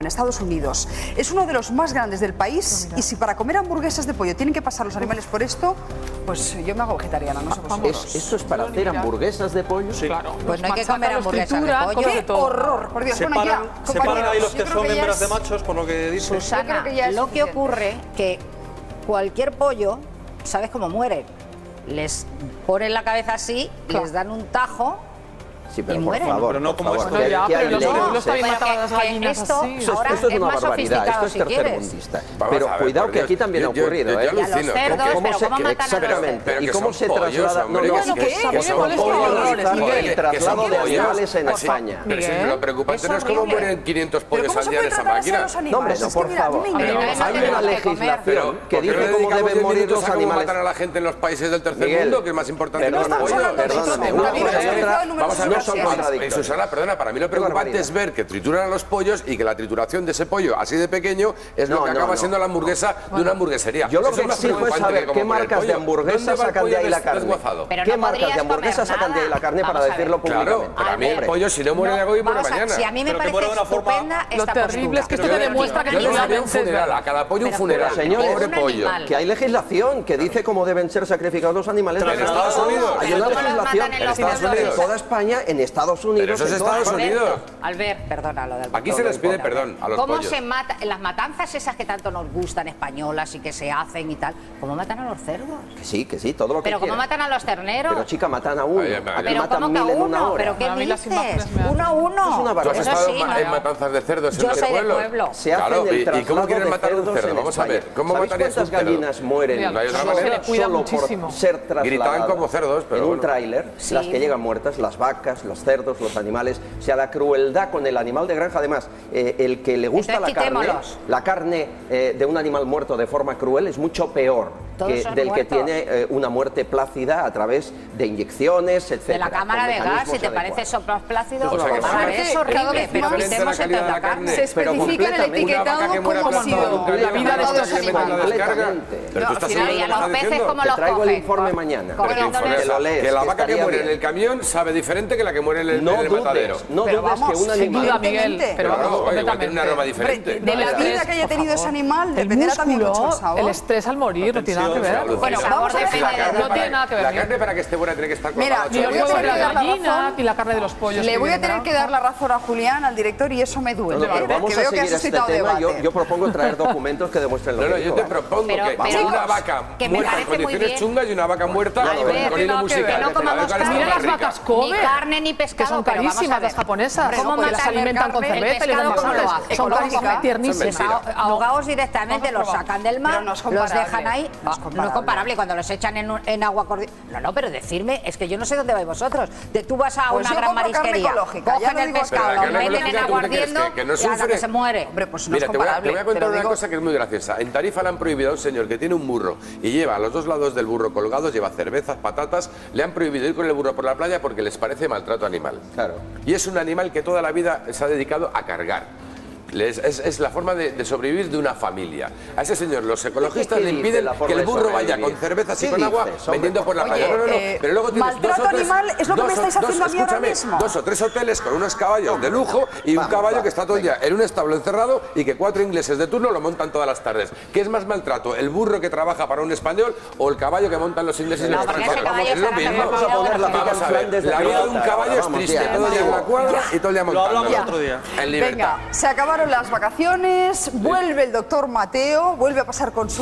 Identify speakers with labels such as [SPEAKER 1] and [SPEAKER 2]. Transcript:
[SPEAKER 1] en Estados Unidos. Es uno de los más grandes del país y si para comer hamburguesas de pollo tienen que pasar los animales por esto, pues yo me hago vegetariana, no sé vosotros.
[SPEAKER 2] ¿Esto es para hacer hamburguesas de pollo?
[SPEAKER 3] Sí, claro.
[SPEAKER 4] Pues no hay que comer hamburguesas de pollo.
[SPEAKER 1] ¡Qué horror! Por Dios, bueno, ya,
[SPEAKER 3] separan ahí los que son hembras de machos, por lo que dice.
[SPEAKER 4] Susana, lo que ocurre que cualquier pollo, ¿sabes cómo muere? Les ponen la cabeza así, les dan un tajo.
[SPEAKER 2] Sí, pero
[SPEAKER 4] y
[SPEAKER 2] por
[SPEAKER 4] mueren.
[SPEAKER 2] favor,
[SPEAKER 3] pero no
[SPEAKER 2] por
[SPEAKER 3] como
[SPEAKER 2] favor,
[SPEAKER 3] esto.
[SPEAKER 5] Ya,
[SPEAKER 2] que hay
[SPEAKER 5] pero
[SPEAKER 2] leyes.
[SPEAKER 5] no está bien matar a las gallinas
[SPEAKER 4] esto
[SPEAKER 5] así.
[SPEAKER 4] ahora
[SPEAKER 2] Esto es
[SPEAKER 4] es
[SPEAKER 2] una
[SPEAKER 4] más
[SPEAKER 2] barbaridad, esto
[SPEAKER 4] sofisticado,
[SPEAKER 2] es
[SPEAKER 4] si quieres.
[SPEAKER 2] tercermundista.
[SPEAKER 6] Vamos
[SPEAKER 2] Pero
[SPEAKER 6] a ver,
[SPEAKER 2] cuidado
[SPEAKER 6] por
[SPEAKER 2] que
[SPEAKER 6] Dios.
[SPEAKER 2] aquí también ha ocurrido,
[SPEAKER 6] yo
[SPEAKER 2] ¿eh?
[SPEAKER 6] alucino.
[SPEAKER 4] Y a los cerdos,
[SPEAKER 2] ¿Cómo
[SPEAKER 4] pero
[SPEAKER 2] se,
[SPEAKER 4] ¿cómo matan a los
[SPEAKER 2] exactamente,
[SPEAKER 6] pero
[SPEAKER 2] y
[SPEAKER 6] que
[SPEAKER 2] cómo
[SPEAKER 6] son
[SPEAKER 2] se
[SPEAKER 6] pollos,
[SPEAKER 2] traslada...
[SPEAKER 6] hombre,
[SPEAKER 5] Bueno,
[SPEAKER 6] que
[SPEAKER 5] ¿qué?
[SPEAKER 6] son
[SPEAKER 5] A mí me molesta
[SPEAKER 6] pollos,
[SPEAKER 5] horrores, Miguel.
[SPEAKER 2] el traslado de animales en
[SPEAKER 6] Pues sí,
[SPEAKER 2] España.
[SPEAKER 6] pero si
[SPEAKER 4] Miguel,
[SPEAKER 6] lo preocupante
[SPEAKER 4] es
[SPEAKER 6] no es cómo
[SPEAKER 4] horrible.
[SPEAKER 6] mueren 500
[SPEAKER 1] ¿Pero
[SPEAKER 6] pollos
[SPEAKER 1] cómo
[SPEAKER 6] al
[SPEAKER 1] se
[SPEAKER 6] día en
[SPEAKER 1] puede
[SPEAKER 6] esa
[SPEAKER 1] tratar así a
[SPEAKER 6] máquina.
[SPEAKER 1] los
[SPEAKER 2] No, hombre,
[SPEAKER 1] animales?
[SPEAKER 2] no,
[SPEAKER 1] Es que
[SPEAKER 2] por
[SPEAKER 1] mira, a mí
[SPEAKER 2] favor.
[SPEAKER 1] me
[SPEAKER 4] A mí
[SPEAKER 1] indigna.
[SPEAKER 4] no
[SPEAKER 2] Hay
[SPEAKER 4] tenemos
[SPEAKER 2] una
[SPEAKER 4] que comer.
[SPEAKER 2] legislación que dice
[SPEAKER 6] le
[SPEAKER 2] cómo
[SPEAKER 6] dedicamos
[SPEAKER 2] deben
[SPEAKER 6] 10
[SPEAKER 2] morir
[SPEAKER 6] minutos
[SPEAKER 2] los
[SPEAKER 6] a cómo
[SPEAKER 2] animales.
[SPEAKER 6] matan a la gente en los países del tercer
[SPEAKER 2] Miguel,
[SPEAKER 6] mundo, que es más importante que los
[SPEAKER 2] perdona,
[SPEAKER 6] pollos?
[SPEAKER 2] perdóname, una cosa y otra
[SPEAKER 6] Vamos a ver,
[SPEAKER 2] no son contradictorias.
[SPEAKER 6] Susana, perdona, para mí lo preocupante es ver que trituran a los pollos y que la trituración de ese pollo así de pequeño es lo que acaba siendo la hamburguesa de una hamburguesería.
[SPEAKER 2] Yo lo
[SPEAKER 6] Eso
[SPEAKER 2] que
[SPEAKER 6] es más
[SPEAKER 2] exijo es
[SPEAKER 6] preocupante
[SPEAKER 2] saber
[SPEAKER 6] que cómo
[SPEAKER 2] qué
[SPEAKER 6] muere el
[SPEAKER 2] marcas de
[SPEAKER 6] pollo.
[SPEAKER 2] hamburguesas
[SPEAKER 6] ¿Dónde va el
[SPEAKER 2] sacan de
[SPEAKER 6] pollo
[SPEAKER 2] ahí la carne.
[SPEAKER 6] desguazado?
[SPEAKER 4] Pero
[SPEAKER 2] ¿Qué
[SPEAKER 4] no
[SPEAKER 2] marcas de
[SPEAKER 4] podrías
[SPEAKER 2] hamburguesas
[SPEAKER 4] comer
[SPEAKER 2] sacan de ahí la carne
[SPEAKER 4] nada.
[SPEAKER 2] para
[SPEAKER 4] Vamos a
[SPEAKER 2] decirlo
[SPEAKER 4] ver.
[SPEAKER 6] Claro,
[SPEAKER 2] públicamente?
[SPEAKER 6] pero a mí el
[SPEAKER 4] Albert,
[SPEAKER 6] pollo si no muere de hoy muere
[SPEAKER 4] vamos a ver,
[SPEAKER 6] mañana.
[SPEAKER 4] si a mí me
[SPEAKER 3] Pero que
[SPEAKER 4] parece
[SPEAKER 3] muera de una forma-
[SPEAKER 4] estupenda
[SPEAKER 5] Lo
[SPEAKER 4] esta
[SPEAKER 5] terrible es que esto
[SPEAKER 4] postura.
[SPEAKER 5] te demuestra que
[SPEAKER 6] Yo no sabía un
[SPEAKER 5] efectivamente es
[SPEAKER 6] funeral,
[SPEAKER 5] verdad.
[SPEAKER 6] a cada pollo un
[SPEAKER 4] Pero
[SPEAKER 6] funeral.
[SPEAKER 2] señores,
[SPEAKER 6] Pobre
[SPEAKER 4] un
[SPEAKER 6] pollo.
[SPEAKER 4] animal.
[SPEAKER 2] Que hay legislación que dice cómo deben ser sacrificados los animales.
[SPEAKER 6] Pero en Estados Unidos.
[SPEAKER 2] Hay
[SPEAKER 4] Pero
[SPEAKER 2] una
[SPEAKER 4] ¿cómo los
[SPEAKER 2] legislación
[SPEAKER 4] matan en los
[SPEAKER 6] Estados
[SPEAKER 4] cerdos?
[SPEAKER 6] Unidos.
[SPEAKER 2] en toda España, en Estados Unidos.
[SPEAKER 6] Pero eso es
[SPEAKER 2] en toda
[SPEAKER 6] Estados
[SPEAKER 2] España.
[SPEAKER 6] Unidos.
[SPEAKER 4] Albert, perdona lo del
[SPEAKER 6] Aquí se les pide perdón a los
[SPEAKER 4] ¿Cómo
[SPEAKER 6] pollos.
[SPEAKER 4] se mata, en las matanzas esas que tanto nos gustan, españolas y que se hacen y tal, cómo matan a los cerdos?
[SPEAKER 2] Que sí, todo lo que
[SPEAKER 4] Pero cómo
[SPEAKER 2] quieran.
[SPEAKER 4] matan a los terneros.
[SPEAKER 2] Pero chica, matan a uno.
[SPEAKER 6] Oye,
[SPEAKER 2] Aquí
[SPEAKER 4] Pero
[SPEAKER 2] matan
[SPEAKER 4] ¿cómo que a
[SPEAKER 2] 1000 en una
[SPEAKER 4] uno?
[SPEAKER 2] hora.
[SPEAKER 4] ¿Pero qué
[SPEAKER 5] A mí las
[SPEAKER 4] dices?
[SPEAKER 5] imágenes me dan-
[SPEAKER 4] Uno a uno.
[SPEAKER 2] Es una
[SPEAKER 6] ¿Tú has
[SPEAKER 2] barbaridad.
[SPEAKER 4] Eso
[SPEAKER 6] estado
[SPEAKER 4] sí, no.
[SPEAKER 6] en matanzas de cerdos en
[SPEAKER 4] Yo
[SPEAKER 6] los
[SPEAKER 4] soy de
[SPEAKER 6] pueblos?
[SPEAKER 4] pueblo.
[SPEAKER 2] Se hace
[SPEAKER 6] Claro,
[SPEAKER 2] el
[SPEAKER 6] ¿y cómo
[SPEAKER 2] traslado
[SPEAKER 6] quieren
[SPEAKER 2] de
[SPEAKER 6] matar un
[SPEAKER 2] cerdos
[SPEAKER 6] cerdo?
[SPEAKER 2] en
[SPEAKER 6] Vamos a ver,
[SPEAKER 2] España.
[SPEAKER 6] ¿cómo
[SPEAKER 2] ¿Sabéis
[SPEAKER 6] matarías un
[SPEAKER 2] cuántas
[SPEAKER 6] cerdo?
[SPEAKER 2] gallinas mueren
[SPEAKER 5] Mira,
[SPEAKER 6] No hay otra
[SPEAKER 2] solo,
[SPEAKER 6] manera.
[SPEAKER 5] se le cuida
[SPEAKER 2] solo
[SPEAKER 5] muchísimo.
[SPEAKER 2] por ser trasladadas
[SPEAKER 6] Gritan como cerdos, pero
[SPEAKER 2] en un
[SPEAKER 6] bueno.
[SPEAKER 2] tráiler?
[SPEAKER 4] Sí.
[SPEAKER 2] Las que llegan muertas, las vacas, los cerdos, los animales. O sea, la crueldad con el animal de granja. Además, el que le gusta
[SPEAKER 4] Entonces, quitémoslos.
[SPEAKER 2] la carne de un animal muerto de forma cruel es mucho peor
[SPEAKER 4] Todos
[SPEAKER 2] que
[SPEAKER 4] son
[SPEAKER 2] del que
[SPEAKER 4] muertos.
[SPEAKER 2] tiene una muerte plácida a través de inyecciones, etc.
[SPEAKER 4] De la cámara de gas, si te parece soplos plácidos,
[SPEAKER 6] O sea, que
[SPEAKER 4] vale,
[SPEAKER 6] fíjate,
[SPEAKER 4] es
[SPEAKER 1] cada
[SPEAKER 4] horrible,
[SPEAKER 1] vez
[SPEAKER 4] pero
[SPEAKER 1] más
[SPEAKER 4] quitemos
[SPEAKER 6] la
[SPEAKER 4] entonces
[SPEAKER 6] calidad de
[SPEAKER 4] la
[SPEAKER 6] la carne.
[SPEAKER 4] carne.
[SPEAKER 1] Se
[SPEAKER 2] Pero
[SPEAKER 1] especifica en el
[SPEAKER 2] completamente.
[SPEAKER 6] Una vaca
[SPEAKER 1] etiquetado
[SPEAKER 6] que muera
[SPEAKER 1] cómo ha
[SPEAKER 6] aplastada
[SPEAKER 1] sido
[SPEAKER 6] por un
[SPEAKER 1] la
[SPEAKER 6] cañón,
[SPEAKER 1] vida de
[SPEAKER 6] una
[SPEAKER 1] estos
[SPEAKER 6] vaca que mete en la
[SPEAKER 1] animales.
[SPEAKER 6] descarga.
[SPEAKER 2] Completamente.
[SPEAKER 6] Pero tú estás seguro
[SPEAKER 4] Y
[SPEAKER 6] de
[SPEAKER 4] a
[SPEAKER 6] lo que
[SPEAKER 4] los
[SPEAKER 6] estás
[SPEAKER 4] peces,
[SPEAKER 6] diciendo.
[SPEAKER 4] ¿cómo
[SPEAKER 2] Te
[SPEAKER 4] los
[SPEAKER 2] traigo el
[SPEAKER 4] coges?
[SPEAKER 2] informe mañana.
[SPEAKER 6] Pero que
[SPEAKER 4] Cogiéndoles-
[SPEAKER 2] Te lo lees,
[SPEAKER 6] que la vaca que
[SPEAKER 2] estaría
[SPEAKER 6] muere en
[SPEAKER 2] bien.
[SPEAKER 6] el camión sabe diferente que la que muere en el
[SPEAKER 2] No
[SPEAKER 6] matadero.
[SPEAKER 2] dudes, no
[SPEAKER 1] Pero
[SPEAKER 2] dudes
[SPEAKER 1] vamos,
[SPEAKER 2] que un
[SPEAKER 1] sin
[SPEAKER 2] animal...
[SPEAKER 5] duda, Miguel,
[SPEAKER 1] Evidentemente.
[SPEAKER 5] pero
[SPEAKER 6] Claro,
[SPEAKER 5] vamos,
[SPEAKER 6] igual tiene un
[SPEAKER 5] completamente.
[SPEAKER 6] aroma
[SPEAKER 1] Hombre,
[SPEAKER 6] diferente.
[SPEAKER 1] de la
[SPEAKER 5] El
[SPEAKER 1] vida
[SPEAKER 5] estrés,
[SPEAKER 1] que haya
[SPEAKER 5] por
[SPEAKER 1] tenido ese
[SPEAKER 5] favor.
[SPEAKER 1] animal
[SPEAKER 5] El
[SPEAKER 1] dependerá también mucho el
[SPEAKER 5] músculo,
[SPEAKER 1] sabor.
[SPEAKER 5] el estrés al morir, no tiene nada que ver.
[SPEAKER 4] Bueno, sabor
[SPEAKER 1] Vamos a ver,
[SPEAKER 4] depende de
[SPEAKER 6] La
[SPEAKER 5] No
[SPEAKER 6] carne
[SPEAKER 5] tiene nada que ver.
[SPEAKER 6] La carne para que esté buena tiene que estar
[SPEAKER 1] Mira,
[SPEAKER 6] colgada
[SPEAKER 1] le
[SPEAKER 5] Ni
[SPEAKER 1] voy
[SPEAKER 5] los
[SPEAKER 1] a
[SPEAKER 5] huevos
[SPEAKER 1] tener
[SPEAKER 5] de
[SPEAKER 1] que
[SPEAKER 5] la
[SPEAKER 1] dar la
[SPEAKER 5] gallina,
[SPEAKER 1] razón.
[SPEAKER 5] ni la carne de los pollos.
[SPEAKER 1] Le
[SPEAKER 5] que
[SPEAKER 1] voy a
[SPEAKER 5] vienen
[SPEAKER 1] tener que dar la razón a Julián, al director, y eso me duele.
[SPEAKER 2] No, pero vamos
[SPEAKER 1] que
[SPEAKER 2] a
[SPEAKER 1] veo que ha
[SPEAKER 2] seguir este
[SPEAKER 1] suscitado
[SPEAKER 2] tema.
[SPEAKER 1] debate.
[SPEAKER 2] Yo propongo traer documentos que demuestren lo
[SPEAKER 6] No,
[SPEAKER 2] que
[SPEAKER 6] no, yo
[SPEAKER 2] digo.
[SPEAKER 6] te propongo
[SPEAKER 4] Pero-
[SPEAKER 6] que
[SPEAKER 4] pero-
[SPEAKER 6] una vaca
[SPEAKER 4] que me
[SPEAKER 6] muerta en
[SPEAKER 4] parece muy
[SPEAKER 6] condiciones
[SPEAKER 4] bien.
[SPEAKER 6] chungas y una vaca muerta
[SPEAKER 4] Albert,
[SPEAKER 6] con hilo
[SPEAKER 5] que no
[SPEAKER 6] musical.
[SPEAKER 4] comamos
[SPEAKER 6] A ver cuál está
[SPEAKER 4] carne.
[SPEAKER 5] Mira
[SPEAKER 6] más
[SPEAKER 5] las
[SPEAKER 6] rica.
[SPEAKER 5] vacas
[SPEAKER 4] Ni
[SPEAKER 5] Kobe,
[SPEAKER 4] carne ni pescado,
[SPEAKER 5] que son
[SPEAKER 4] pero vamos a
[SPEAKER 5] carísimas
[SPEAKER 4] ver.
[SPEAKER 5] las japonesas.
[SPEAKER 4] Hombre, ¿cómo
[SPEAKER 5] que las
[SPEAKER 4] matan el
[SPEAKER 5] alimentan con
[SPEAKER 4] carne?
[SPEAKER 5] cerveza y
[SPEAKER 4] El
[SPEAKER 5] les dan
[SPEAKER 4] pescado, ¿cómo lo
[SPEAKER 5] masajes.
[SPEAKER 4] hacen?
[SPEAKER 5] Son
[SPEAKER 4] Con
[SPEAKER 5] carísimas,
[SPEAKER 4] lógica.
[SPEAKER 5] tiernísimas.
[SPEAKER 6] Mentira.
[SPEAKER 4] Ahogados directamente, los sacan del mar,
[SPEAKER 1] Pero no es
[SPEAKER 4] los
[SPEAKER 1] comparable.
[SPEAKER 4] dejan ahí.
[SPEAKER 1] No es
[SPEAKER 4] No
[SPEAKER 1] comparable.
[SPEAKER 4] es comparable cuando los echan en agua corriente. No, pero decirme, es que yo no sé dónde vais vosotros. Tú vas a
[SPEAKER 1] Pues
[SPEAKER 4] una
[SPEAKER 1] yo
[SPEAKER 4] gran
[SPEAKER 1] compro carne
[SPEAKER 4] marisquería,
[SPEAKER 1] ecológica, ya
[SPEAKER 4] cogen
[SPEAKER 1] lo
[SPEAKER 4] el
[SPEAKER 1] digo.
[SPEAKER 4] pescado,
[SPEAKER 6] Pero la
[SPEAKER 4] lo
[SPEAKER 6] carne
[SPEAKER 4] meten en
[SPEAKER 6] ecológica,
[SPEAKER 4] agua
[SPEAKER 6] ¿tú qué crees?
[SPEAKER 4] ardiendo
[SPEAKER 6] Que no
[SPEAKER 4] y a la
[SPEAKER 6] sufre.
[SPEAKER 4] que se muere.
[SPEAKER 1] Hombre, pues no
[SPEAKER 6] Mira,
[SPEAKER 1] es
[SPEAKER 6] te voy a
[SPEAKER 1] comparable.
[SPEAKER 6] contar
[SPEAKER 1] lo
[SPEAKER 6] una
[SPEAKER 1] digo.
[SPEAKER 6] cosa que es muy graciosa. En Tarifa le han prohibido a un señor que tiene un burro y lleva a los dos lados del burro colgados, lleva cervezas, patatas, le han prohibido ir con el burro por la playa porque les parece maltrato animal.
[SPEAKER 2] Claro.
[SPEAKER 6] Y es un animal que toda la vida se ha dedicado a cargar. Es la forma de sobrevivir de una familia. A ese señor los ecologistas
[SPEAKER 2] ¿Qué
[SPEAKER 6] le
[SPEAKER 2] dice
[SPEAKER 6] impiden
[SPEAKER 2] la forma
[SPEAKER 6] que el
[SPEAKER 2] de
[SPEAKER 6] burro vaya
[SPEAKER 2] sobrevivir?
[SPEAKER 6] con cervezas y
[SPEAKER 2] ¿Qué
[SPEAKER 6] con agua
[SPEAKER 2] dices, hombre,
[SPEAKER 6] vendiendo por la
[SPEAKER 1] Oye,
[SPEAKER 6] playa. No, pero luego tienes
[SPEAKER 1] maltrato animal es lo que me estáis haciendo a mí ahora
[SPEAKER 6] escúchame,
[SPEAKER 1] mismo.
[SPEAKER 6] 2 o 3 hoteles con unos caballos de lujo y un caballo que está todo el día en un establo encerrado y que 4 ingleses de turno lo montan todas las tardes. ¿Qué es más maltrato? ¿El burro que trabaja para un español o el caballo que montan los ingleses en el
[SPEAKER 4] porque ese
[SPEAKER 6] extranjero?
[SPEAKER 4] caballo
[SPEAKER 6] Es lo
[SPEAKER 4] será
[SPEAKER 6] mismo.
[SPEAKER 4] mejor.
[SPEAKER 2] Vamos a poner la pica
[SPEAKER 6] Vamos
[SPEAKER 2] en
[SPEAKER 6] a ver,
[SPEAKER 2] Flandes de
[SPEAKER 6] la vida de un
[SPEAKER 2] pelota.
[SPEAKER 6] caballo es
[SPEAKER 2] Vamos,
[SPEAKER 6] triste,
[SPEAKER 2] ya.
[SPEAKER 6] todo el día en la cuadra y todo el día
[SPEAKER 3] Lo
[SPEAKER 6] montando.
[SPEAKER 3] hablamos otro día.
[SPEAKER 6] En libertad.
[SPEAKER 1] Venga, se acabaron las vacaciones, vuelve el doctor Mateo, vuelve a pasar con su